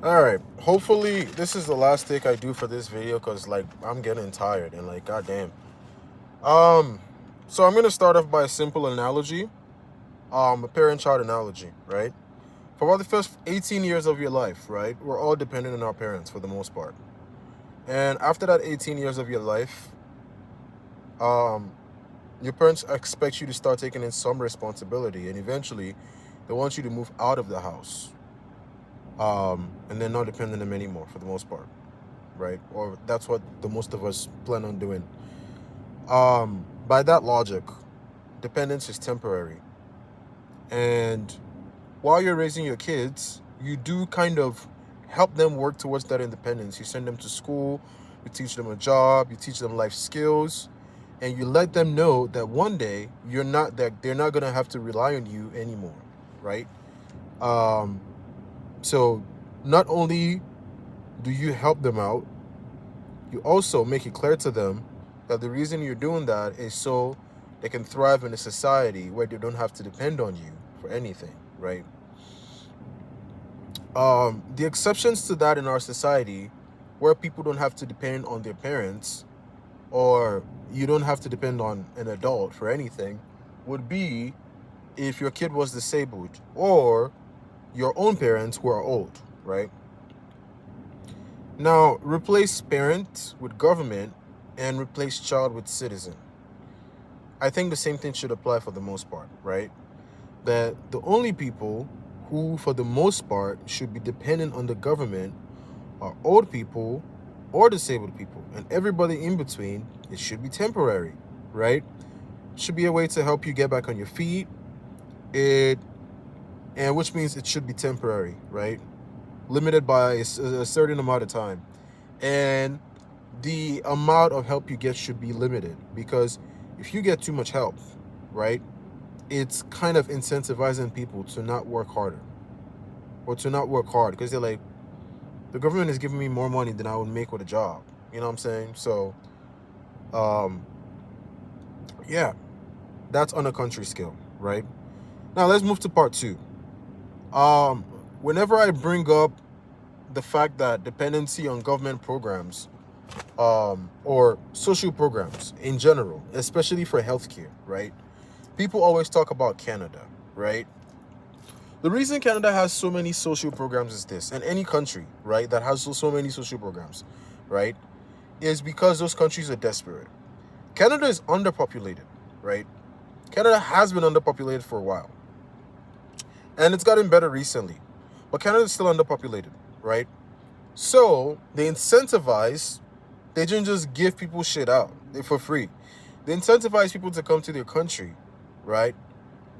All right. Hopefully, this is the last take I do for this video because, like, I'm getting tired and, like, goddamn. Um, so I'm gonna start off by a simple analogy, a parent-child analogy, right? For about the first 18 years of your life, right, we're all dependent on our parents for the most part. And after that 18 years of your life, um, your parents expect you to start taking in some responsibility, and eventually, they want you to move out of the house, and then not depend on them anymore for the most part, right? Or that's what the most of us plan on doing. By that logic, dependence is temporary. And while you're raising your kids, you do kind of help them work towards that independence. You send them to school, you teach them a job, you teach them life skills, and you let them know that one day they're not gonna have to rely on you anymore, right? Um, so not only do you help them out, you also make it clear to them that the reason you're doing that is so they can thrive in a society where they don't have to depend on you for anything, right? The exceptions to that in our society, where people don't have to depend on their parents, or you don't have to depend on an adult for anything, would be if your kid was disabled or your own parents who are old, right? Now, replace parent with government and replace child with citizen. I think the same thing should apply for the most part, right? That the only people who, for the most part, should be dependent on the government are old people or disabled people. And everybody in between, it should be temporary, right? Should be a way to help you get back on your feet. It and which means it should be temporary, right? Limited by a certain amount of time. And the amount of help you get should be limited, because if you get too much help, right, it's kind of incentivizing people to not work harder or to not work hard because they're like, the government is giving me more money than I would make with a job. You know what I'm saying? So, um, yeah, that's on a country scale, right? Now let's move to part two. Um, Whenever I bring up the fact that dependency on government programs, or social programs in general, especially for healthcare, right? People always talk about Canada, right? The reason Canada has so many social programs is this, and any country, right, that has so many social programs, right, is because those countries are desperate. Canada is underpopulated, right? Canada has been underpopulated for a while, and it's gotten better recently, but Canada is still underpopulated, right? So they didn't just give people shit out for free. They incentivize people to come to their country, right,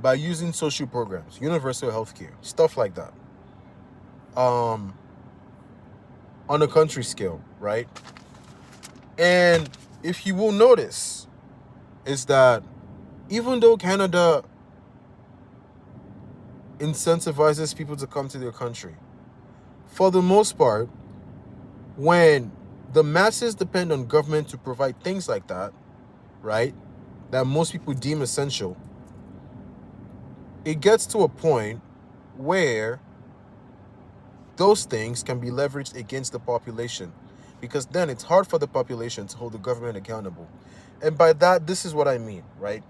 by using social programs, universal health care, stuff like that. Um, on a country scale, right? And if you will notice, is that even though Canada incentivizes people to come to their country, for the most part, when the masses depend on government to provide things like that, right, that most people deem essential, it gets to a point where those things can be leveraged against the population, because then it's hard for the population to hold the government accountable. And by that, this is what I mean, right?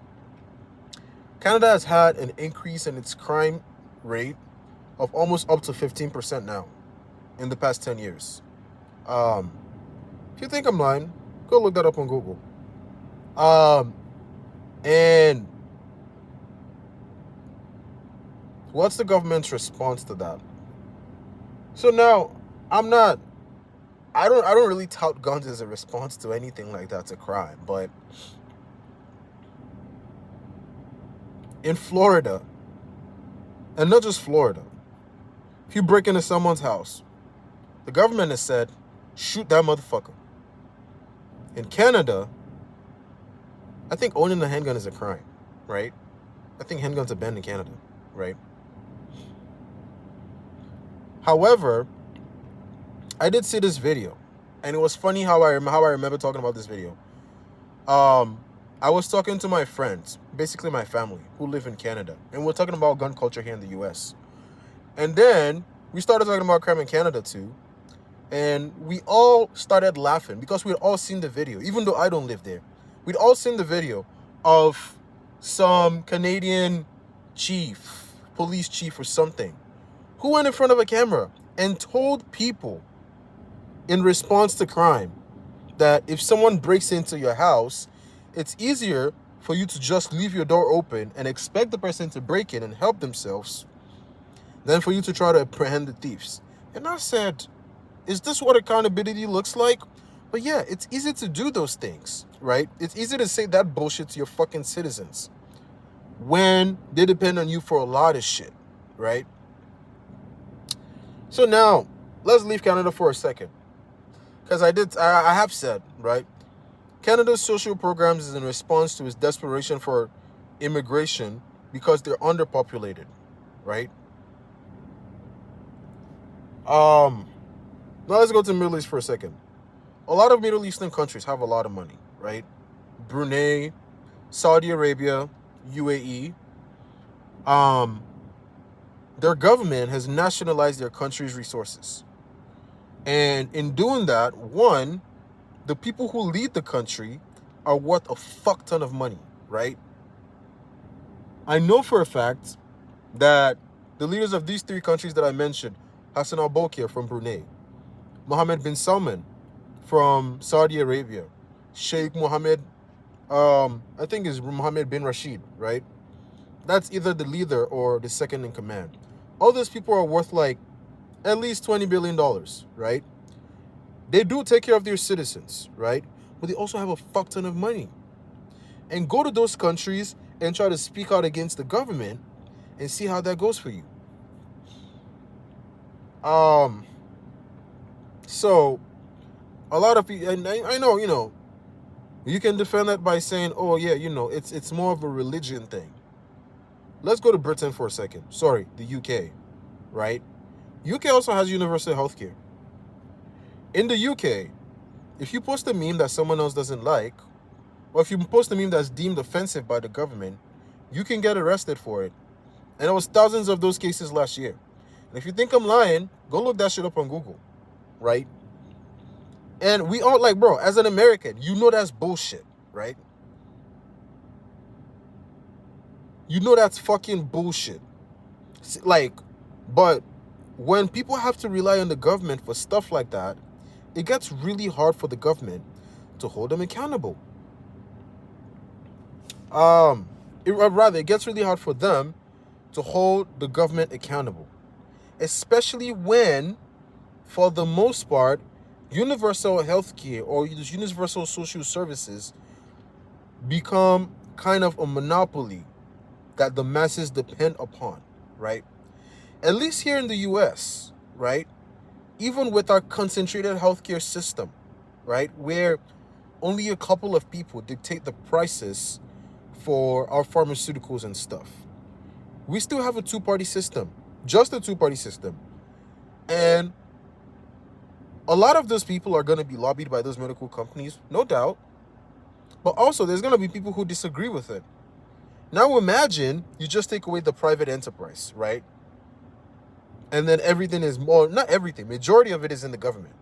Canada has had an increase in its crime rate of almost up to 15% now in the past 10 years. Um, if you think I'm lying, go look that up on Google. Um, and what's the government's response to that? So now, I'm not I don't really tout guns as a response to anything like that's a crime, but in Florida, and not just Florida, if you break into someone's house, the government has said, shoot that motherfucker. In Canada, I think owning a handgun is a crime, right? I think handguns are banned in Canada, right? However, I did see this video, and it was funny how I remember talking about this video. Um, I was talking to my friends, basically my family, who live in Canada, and we're talking about gun culture here in the U.S. And then we started talking about crime in Canada too, and we all started laughing because we'd all seen the video, even though I don't live there. We'd all seen the video of some Canadian chief, police chief or something, who went in front of a camera and told people in response to crime that if someone breaks into your house, it's easier for you to just leave your door open and expect the person to break in and help themselves than for you to try to apprehend the thieves. And I said, is this what accountability looks like? But yeah, it's easy to do those things, right? It's easy to say that bullshit to your fucking citizens when they depend on you for a lot of shit, right? So now, let's leave Canada for a second. Because I have said, right? Canada's social programs is in response to its desperation for immigration because they're underpopulated, right? Now let's go to the Middle East for a second. A lot of Middle Eastern countries have a lot of money, right? Brunei, Saudi Arabia, UAE. Their government has nationalized their country's resources. And in doing that, one, the people who lead the country are worth a fuck ton of money, right? I know for a fact that the leaders of these three countries that I mentioned, Hassan al-Bolkiah from Brunei, Mohammed bin Salman from Saudi Arabia, Sheikh Mohammed, I think is Mohammed bin Rashid, right? That's either the leader or the second in command. All those people are worth like at least $20 billion, right? They do take care of their citizens, right? But they also have a fuck ton of money. And go to those countries and try to speak out against the government and see how that goes for you. So a lot of people, and I know, you can defend that by saying, oh yeah, it's more of a religion thing. Let's go to Britain for a second. Sorry, the UK, right? UK also has universal healthcare. In the UK, if you post a meme that someone else doesn't like, or if you post a meme that's deemed offensive by the government, you can get arrested for it. And there was thousands of those cases last year. And if you think I'm lying, go look that shit up on Google, right? And we all like, bro, as an American, you know that's bullshit, right? You know that's fucking bullshit. Like, but when people have to rely on the government for stuff like that, it gets really hard for the government to hold them accountable. It gets really hard for them to hold the government accountable, especially when, for the most part, universal healthcare or universal social services become kind of a monopoly that the masses depend upon, right? At least here in the US, right? Even with our concentrated healthcare system, right? Where only a couple of people dictate the prices for our pharmaceuticals and stuff. We still have a two-party system, just a two-party system. And a lot of those people are going to be lobbied by those medical companies, no doubt. But also, there's going to be people who disagree with it. Now imagine you just take away the private enterprise, right? And then everything is more, not everything, majority of it is in the government.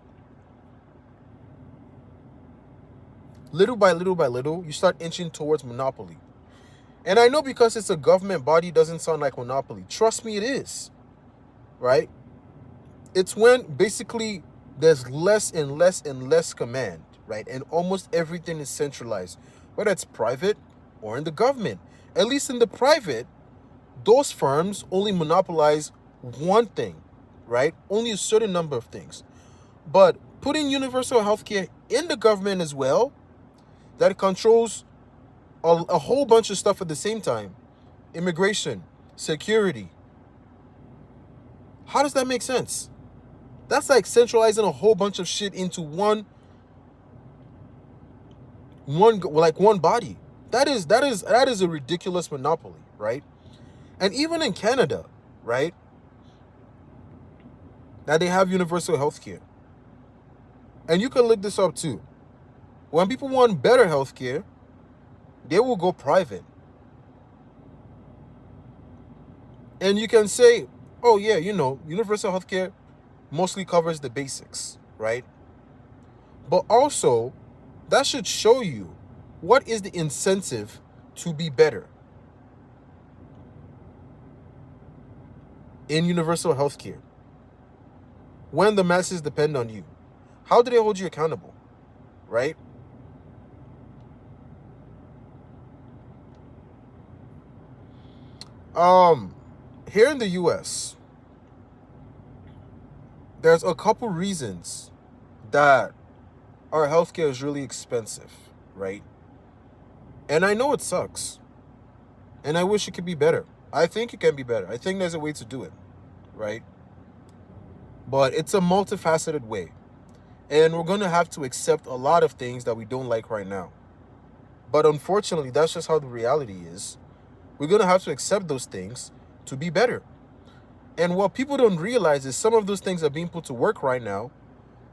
Little by little by little, you start inching towards monopoly. And I know because it's a government body doesn't sound like monopoly. Trust me, it is, right? It's when basically there's less and less and less command, right? And almost everything is centralized, whether it's private or in the government. At least in the private, those firms only monopolize one thing, right? Only a certain number of things. But putting universal healthcare in the government as well, that controls a whole bunch of stuff at the same time. Immigration, security. How does that make sense? That's like centralizing a whole bunch of shit into one body. That is a ridiculous monopoly, right? And even in Canada, right? Now they have universal healthcare. And you can look this up too. When people want better healthcare, they will go private. And you can say, oh yeah, universal healthcare mostly covers the basics, right? But also, that should show you what is the incentive to be better in universal healthcare when the masses depend on you. How do they hold you accountable, right? Um, Here in the US, there's a couple reasons that our healthcare is really expensive, right? And I know it sucks. And I wish it could be better. I think it can be better. I think there's a way to do it, right? But it's a multifaceted way. And we're going to have to accept a lot of things that we don't like right now. But unfortunately, that's just how the reality is. We're going to have to accept those things to be better. And what people don't realize is some of those things are being put to work right now,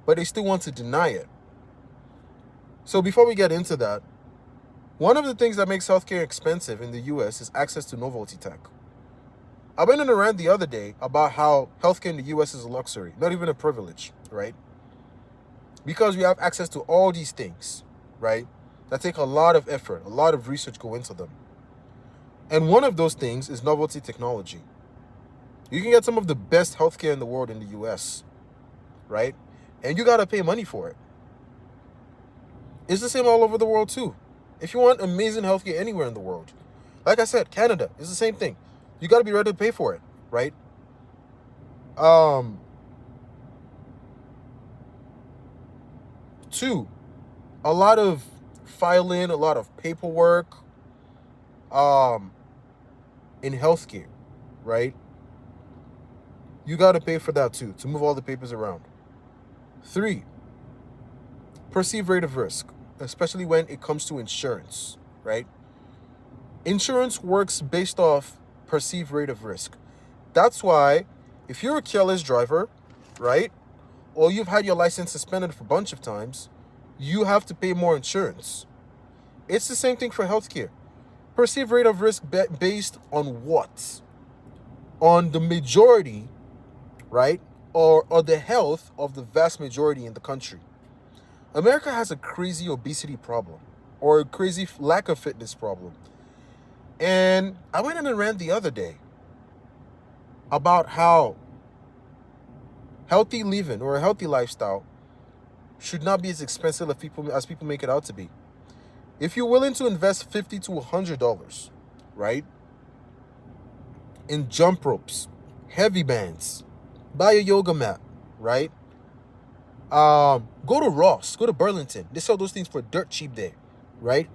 but they still want to deny it. So before we get into that, one of the things that makes healthcare expensive in the US is access to novelty tech. I went on a rant the other day about how healthcare in the US is a luxury, not even a privilege, right? Because we have access to all these things, right? That take a lot of effort, a lot of research go into them. And one of those things is novelty technology. You can get some of the best healthcare in the world in the US, right? And you got to pay money for it. It's the same all over the world too. If you want amazing healthcare anywhere in the world, like I said, Canada is the same thing. You got to be ready to pay for it, right? Two, a lot of filing, a lot of paperwork, in healthcare, right? You got to pay for that too, to move all the papers around. Three, perceived rate of risk, especially when it comes to insurance, right? Insurance works based off perceived rate of risk. That's why if you're a careless driver, right, or you've had your license suspended for a bunch of times, you have to pay more insurance. It's the same thing for healthcare. Perceived rate of risk based on what? On the majority, right, or the health of the vast majority in the country. America has a crazy obesity problem or a crazy lack of fitness problem. And I went on a rant the other day about how healthy living or a healthy lifestyle should not be as expensive as people make it out to be. If you're willing to invest $50 to $100, right, in jump ropes, heavy bands, buy a yoga mat, right? Go to Ross, go to Burlington. They sell those things for dirt cheap there, right?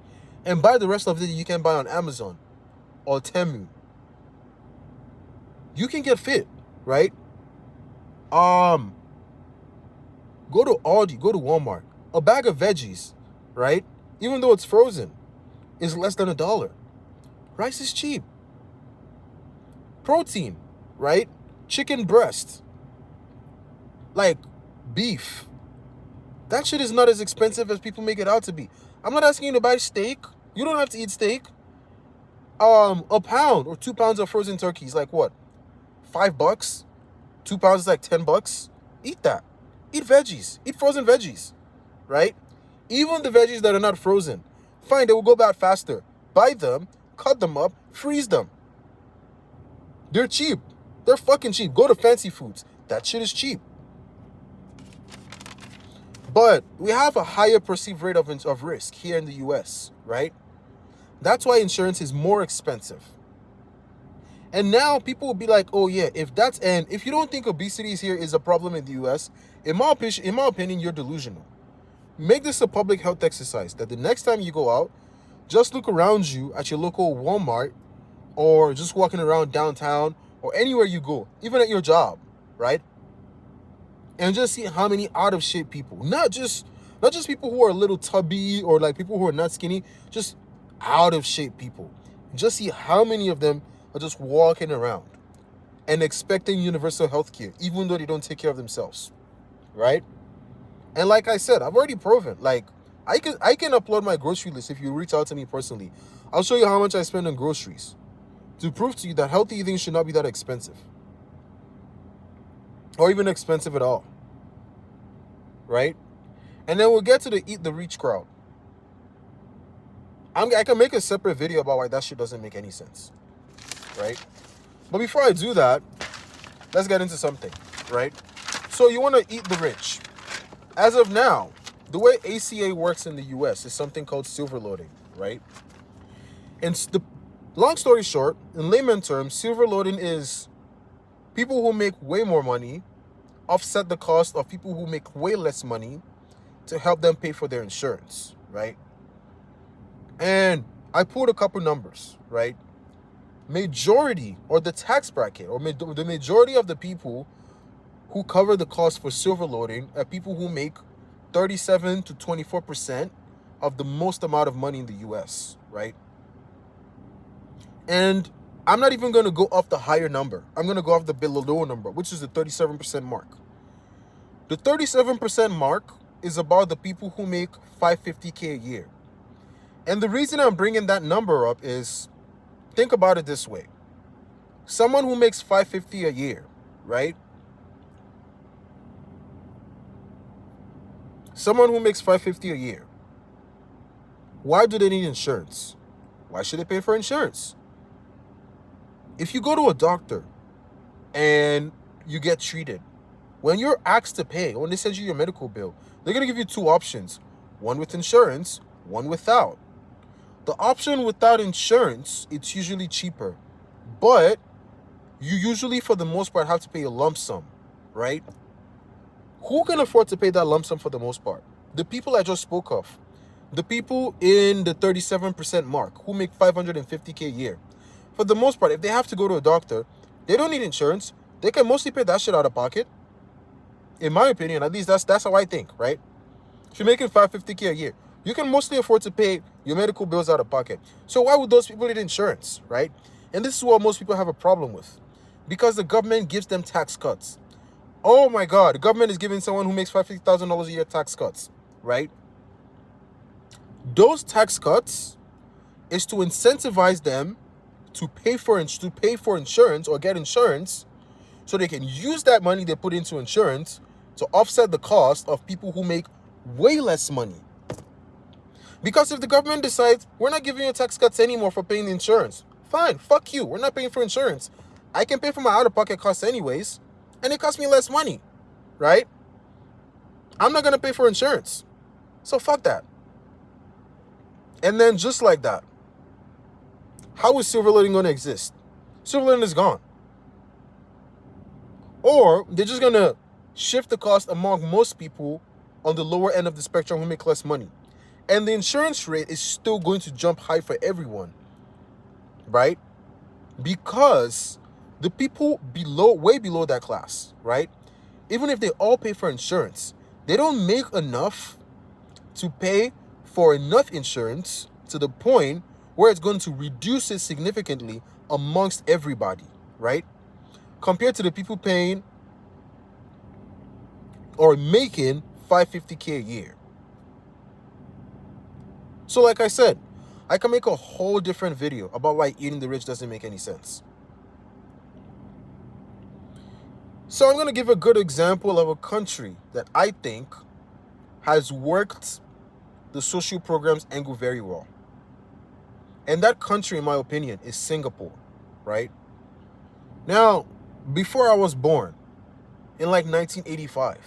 And buy the rest of it you can buy on Amazon or Temu. You can get fit, right? Go to Aldi, go to Walmart. A bag of veggies, right, even though it's frozen, is less than $1. Rice is cheap. Protein, right? Chicken breast, like beef. That shit is not as expensive as people make it out to be. I'm not asking you to buy steak. You don't have to eat steak. A pound or 2 pounds of frozen turkey is like what? $5? 2 pounds is like $10. Eat that. Eat veggies. Eat frozen veggies, right? Even the veggies that are not frozen, fine, they will go bad faster. Buy them, cut them up, freeze them. They're cheap. They're fucking cheap. Go to Fancy Foods. That shit is cheap. But we have a higher perceived rate of risk here in the US, right? That's why insurance is more expensive. And now people will be like, oh yeah, if you don't think obesity here is a problem in the US, in my opinion, you're delusional. Make this a public health exercise that the next time you go out, just look around you at your local Walmart or just walking around downtown or anywhere you go, even at your job, right? And just see how many out of shape people, not just people who are a little tubby or like people who are not skinny, just out of shape people. Just see how many of them are just walking around and expecting universal health care, even though they don't take care of themselves, right? And like I said, I've already proven, like, I can upload my grocery list if you reach out to me personally. I'll show you how much I spend on groceries to prove to you that healthy eating should not be that expensive. or even expensive at all, right? And then we'll get to the eat the rich crowd. I can make a separate video about why that shit doesn't make any sense, right? But before I do that, let's get into something, right? So you want to eat the rich. As of now, the way ACA works in the US is something called silver loading, right? And the long story short, in layman terms, silver loading is people who make way more money offset the cost of people who make way less money to help them pay for their insurance, right? And I pulled a couple numbers, right? Majority, or the tax bracket, or the majority of the people who cover the cost for silver loading are people who make 37 to 24% of the most amount of money in the US, right? And I'm not even going to go off the higher number. I'm going to go off the below number, which is the 37% mark. The 37% mark is about the people who make $550K a year. And the reason I'm bringing that number up is, think about it this way. Someone who makes $550 a year, right? Someone who makes $550 a year. Why do they need insurance? Why should they pay for insurance? If you go to a doctor and you get treated, when you're asked to pay, when they send you your medical bill, they're going to give you two options. One with insurance, one without. The option without insurance, it's usually cheaper. But you usually, for the most part, have to pay a lump sum, right? Who can afford to pay that lump sum for the most part? The people I just spoke of. The people in the 37% mark who make $550K a year. For the most part, if they have to go to a doctor, they don't need insurance. They can mostly pay that shit out of pocket. In my opinion, at least that's how I think, right? If you're making $550K a year, you can mostly afford to pay your medical bills out of pocket. So why would those people need insurance, right? And this is what most people have a problem with. Because the government gives them tax cuts. Oh my God, the government is giving someone who makes $50,000 a year tax cuts, right? Those tax cuts is to incentivize them to pay for insurance or get insurance, so they can use that money they put into insurance to offset the cost of people who make way less money. Because if the government decides, we're not giving you tax cuts anymore for paying the insurance, fine, fuck you, we're not paying for insurance. I can pay for my out-of-pocket costs anyways, and it costs me less money, right? I'm not going to pay for insurance. So fuck that. And then just like that, how is silver loading going to exist? Silver loading is gone. Or they're just going to shift the cost among most people on the lower end of the spectrum who make less money. And the insurance rate is still going to jump high for everyone, right? Because the people way below that class, right? Even if they all pay for insurance, they don't make enough to pay for enough insurance to the point where it's going to reduce it significantly amongst everybody, right? Compared to the people paying or making $550K a year. So like I said, I can make a whole different video about why eating the rich doesn't make any sense. So I'm going to give a good example of a country that I think has worked the social programs angle very well. And that country, in my opinion, is Singapore, right? Now, before I was born, in like 1985,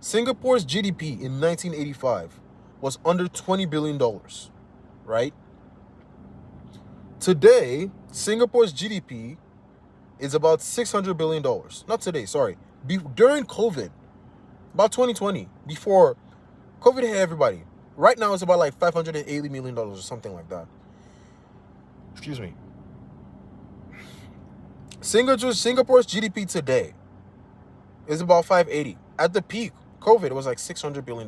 Singapore's GDP in 1985 was under $20 billion, right? Today, Singapore's GDP is about $600 billion. Not today, sorry. During COVID, about 2020, before COVID hit everybody. Right now, it's about like $580 million or something like that. Excuse me. Singapore's GDP today is about 580. At the peak, COVID, it was like $600 billion,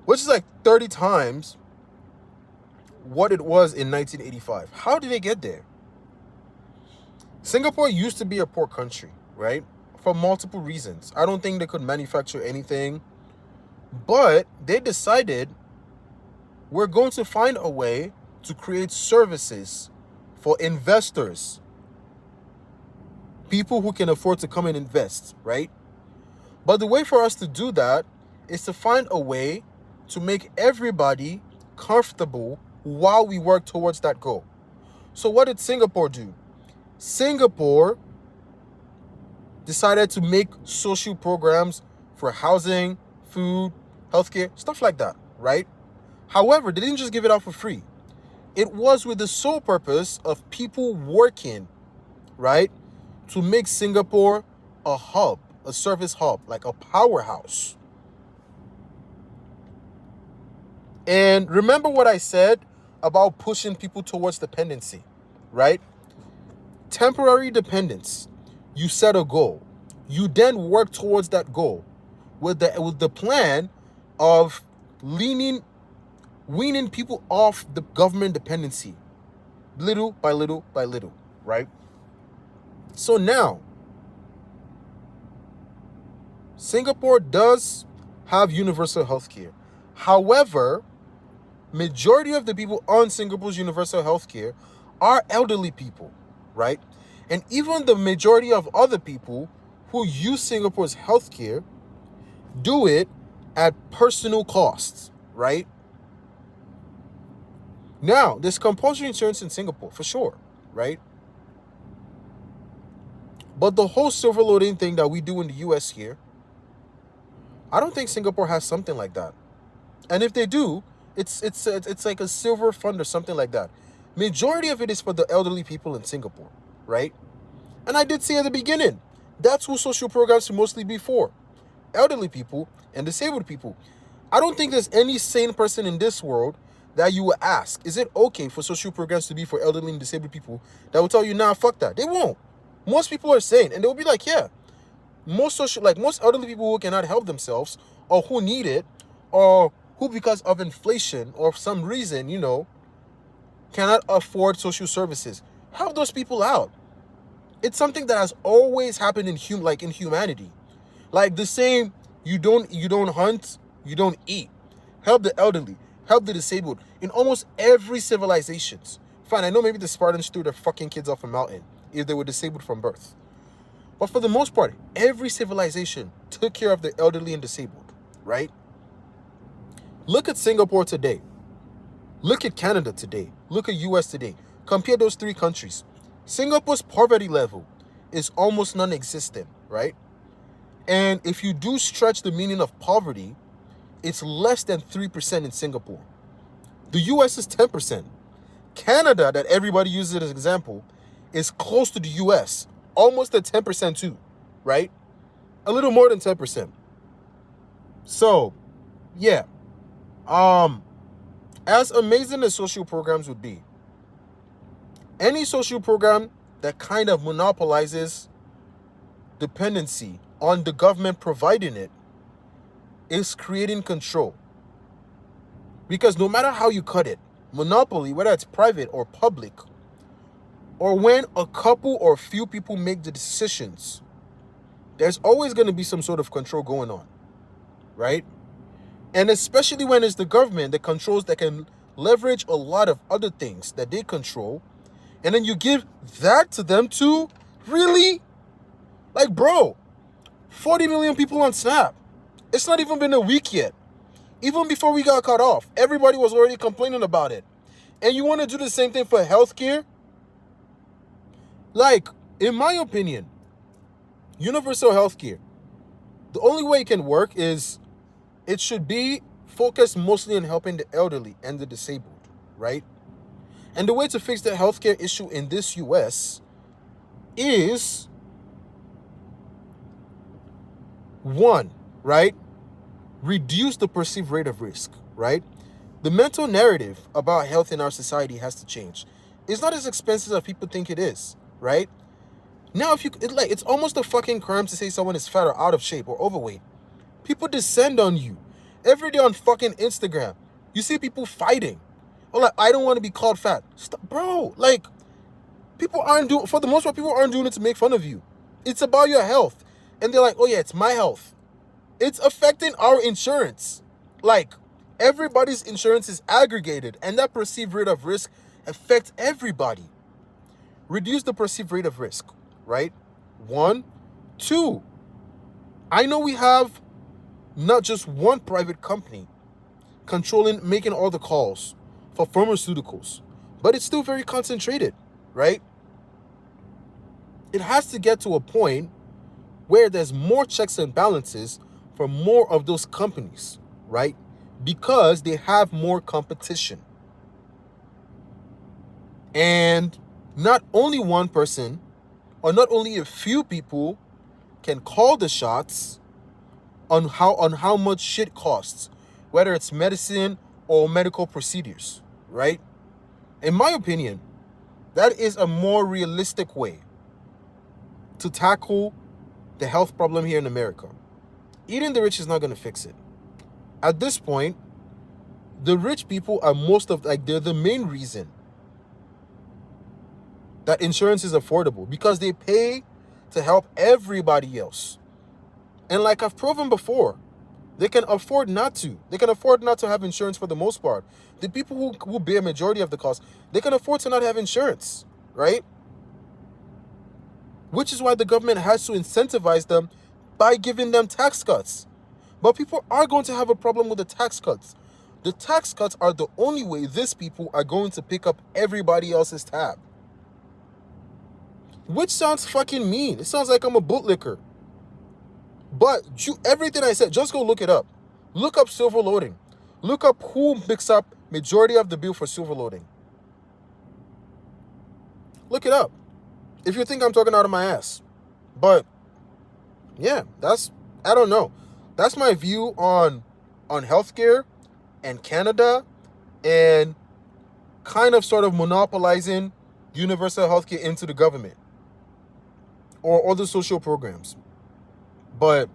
which is like 30 times what it was in 1985. How did they get there? Singapore used to be a poor country, right? For multiple reasons. I don't think they could manufacture anything, but they decided, we're going to find a way to create services for investors people who can afford to come and invest, right? But the way for us to do that is to find a way to make everybody comfortable while we work towards that goal. So what did Singapore do? Singapore decided to make social programs for housing, food, healthcare, stuff like that, right? However, they didn't just give it out for free. It was with the sole purpose of people working, right, to make Singapore a hub, a service hub, like a powerhouse. And remember what I said about pushing people towards dependency, right? Temporary dependence. You set a goal. You then work towards that goal with the plan of weaning people off the government dependency, little by little by little, right? So now, Singapore does have universal healthcare. However, majority of the people on Singapore's universal healthcare are elderly people, right? And even the majority of other people who use Singapore's healthcare do it at personal costs, right? Now, there's compulsory insurance in Singapore, for sure, right? But the whole silver loading thing that we do in the US here, I don't think Singapore has something like that. And if they do, it's like a silver fund or something like that. Majority of it is for the elderly people in Singapore, right? And I did say at the beginning, that's who social programs should mostly be for. Elderly people and disabled people. I don't think there's any sane person in this world that you will ask, is it okay for social programs to be for elderly and disabled people, that will tell you, nah, fuck that. They won't. Most people are sane, and they'll be like, yeah. Most elderly people who cannot help themselves, or who need it, or who because of inflation or some reason, cannot afford social services, help those people out. It's something that has always happened in humanity. Like the same, you don't hunt, you don't eat. Help the elderly, help the disabled in almost every civilizations. Fine, I know maybe the Spartans threw their fucking kids off a mountain if they were disabled from birth. But for the most part, every civilization took care of the elderly and disabled, right? Look at Singapore today. Look at Canada today. Look at US today. Compare those three countries. Singapore's poverty level is almost non-existent, right? And if you do stretch the meaning of poverty, it's less than 3% in Singapore. The US is 10%. Canada, that everybody uses as an example, is close to the US, almost at 10% too, right? A little more than 10%. So, yeah. As amazing as social programs would be, any social program that kind of monopolizes dependency on the government providing it is creating control. Because no matter how you cut it, monopoly, whether it's private or public, or when a couple or few people make the decisions, there's always going to be some sort of control going on, right? And especially when it's the government that controls, that can leverage a lot of other things that they control, and then you give that to them too? Really? Like, bro, 40 million people on Snap. It's not even been a week yet. Even before we got cut off, everybody was already complaining about it. And you want to do the same thing for healthcare? Like, in my opinion, universal healthcare, the only way it can work is it should be focused mostly on helping the elderly and the disabled, right? And the way to fix the healthcare issue in this US is, one, right? Reduce the perceived rate of risk, right? The mental narrative about health in our society has to change. It's not as expensive as people think it is, right? Now, it's almost a fucking crime to say someone is fat or out of shape or overweight. People descend on you every day on fucking Instagram. You see people fighting. Or like, I don't want to be called fat. Stop, bro. Like, for the most part, people aren't doing it to make fun of you. It's about your health. And they're like, oh yeah, it's my health. It's affecting our insurance. Like, everybody's insurance is aggregated, and that perceived rate of risk affects everybody. Reduce the perceived rate of risk, right? One. Two, I know we have not just one private company making all the calls for pharmaceuticals, but it's still very concentrated, right? It has to get to a point where there's more checks and balances for more of those companies, right? Because they have more competition. And not only one person or not only a few people can call the shots on how much shit costs, whether it's medicine or medical procedures, right? In my opinion, that is a more realistic way to tackle the health problem here in America. Eating the rich is not going to fix it. At this point, the rich people are they're the main reason that insurance is affordable, because they pay to help everybody else. And like I've proven before, they can afford not to. They can afford not to have insurance for the most part. The people who bear majority of the cost, they can afford to not have insurance, right? Which is why the government has to incentivize them by giving them tax cuts. But people are going to have a problem with the tax cuts. The tax cuts are the only way these people are going to pick up everybody else's tab. Which sounds fucking mean. It sounds like I'm a bootlicker. But everything I said, just go look it up. Look up silver loading. Look up who picks up majority of the bill for silver loading. Look it up. If you think I'm talking out of my ass. But yeah, I don't know. That's my view on healthcare and Canada, and kind of sort of monopolizing universal healthcare into the government or other social programs. But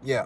yeah,